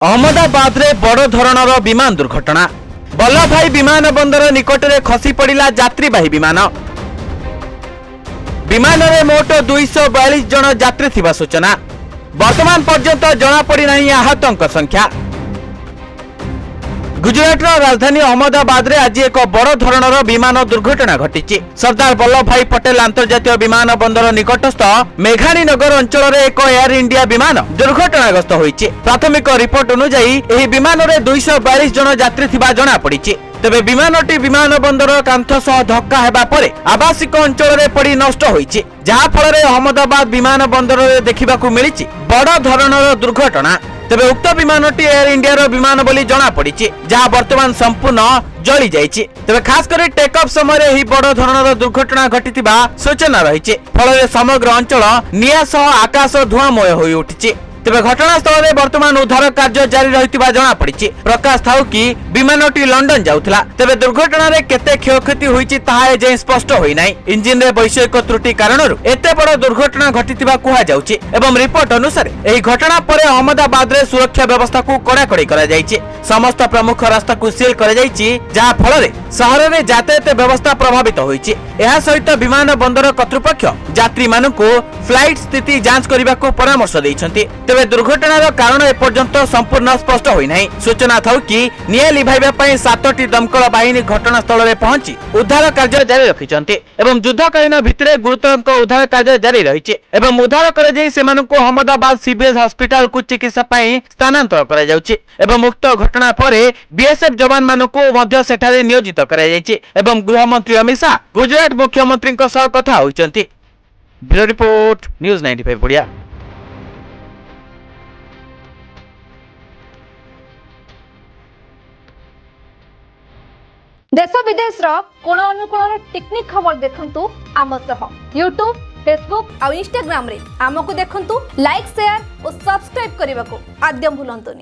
अहमदाबाद बड़ धरणर विमान दुर्घटना। बल्लभभाई विमान बंदर निकट में खसी पड़ा यात्रीवाही विमान। विमान में मोट 242 जन यात्री थिबा सूचना। वर्तमान पर्यंत जनापड़ी नहीं आहतों संख्या। गुजरात राजधानी अहमदाबाद रे आज एक बड़ धरणर विमान दुर्घटना घटी। सरदार वल्लभभाई पटेल अंतर्जातीय विमान बंदर निकटस्थ मेघाणी नगर अंचल में एक एयर इंडिया विमान दुर्घटनाग्रस्त होइछि। प्राथमिक रिपोर्ट अनुसार एही विमान में 242 जन यात्री थिबा जणा पड़िछि। तेबे विमानटी विमान बंदर कांथ सह धक्का हेबा परे आवासिक अंचल में पड़ी नष्ट होइछि, जहा फल अहमदाबाद विमान बंदर में देखिबाकू मिलिछि बड़ धरणर दुर्घटना। तेबे उक्त विमानटी एयर इंडिया विमान बोली जना पड़ी, जहां वर्तमान संपूर्ण जली जाइछि। तेबे खास कर टेक ऑफ समय ही बड़ धरणर दुर्घटना घटी सूचना रही। फल समग्र अंचल निया सह आकाश धुआंमय होई उठिछि। तेबे घटनास्थल में वर्तमान उद्धार कार्य जारी रही जना पड़ी। प्रकाश थाउ कि विमानटी लंडन जाउथला। तेबे दुर्घटना रे केते क्षयक्षति होईछि ताहा एजे स्पष्ट होई नाही। इंजिन रे वैषयिक त्रुटि कारणरू एते बड़ दुर्घटना घटिथिबा कुहा जाउछि एवं रिपोर्ट अनुसार एही घटना परे अहमदाबाद रे सुरक्षा व्यवस्था को कड़ाकड़ी करा जाइछि। समस्त प्रमुख रास्ता को सील करा जाइछि, जहा फल रे शहर रे यातायात व्यवस्था प्रभावित होईछि। एहा सहित विमान बंदर कर्तृपक्ष यात्री मानकु फ्लाइट स्थिति जांच करबा को परामर्श दैछन्ति। तेबे दुर्घटनार कारण एपर्यंत संपूर्ण स्पष्ट होई नाही। सूचना थाउ कि निया लिभाइबा पई 7टी दमकल बाहिनी घटनास्थल में पहुंची उद्धार कार्य जारी रखिछन्ति एवं युद्धकालीन भित्तिरे गुरुतर उद्धार कार्य जारी रहिछि एवं उद्धार करे जाई सेमानकु अहमदाबाद सिविल हॉस्पिटल को चिकित्सा पई स्थानांतर करा जाउछि एवं उक्त घटना परे बीएसएफ जवान मानकु मध्य सेठारे नियोजित करा जाइछि एवं गृहमंत्री अमित शाह गुजरात मुख्यमंत्री सह कथा होइछन्ति। ब्यूरो रिपोर्ट न्यूज 95 बढ़िया। देश विदेश कोण अनुकोण टेक्निक खबर देखंतु आम सह यूट्यूब फेसबुक और इंस्टाग्राम रे आमको देखंतु लाइक शेयर और सब्सक्राइब करने को आद्यम भूलंतुनि।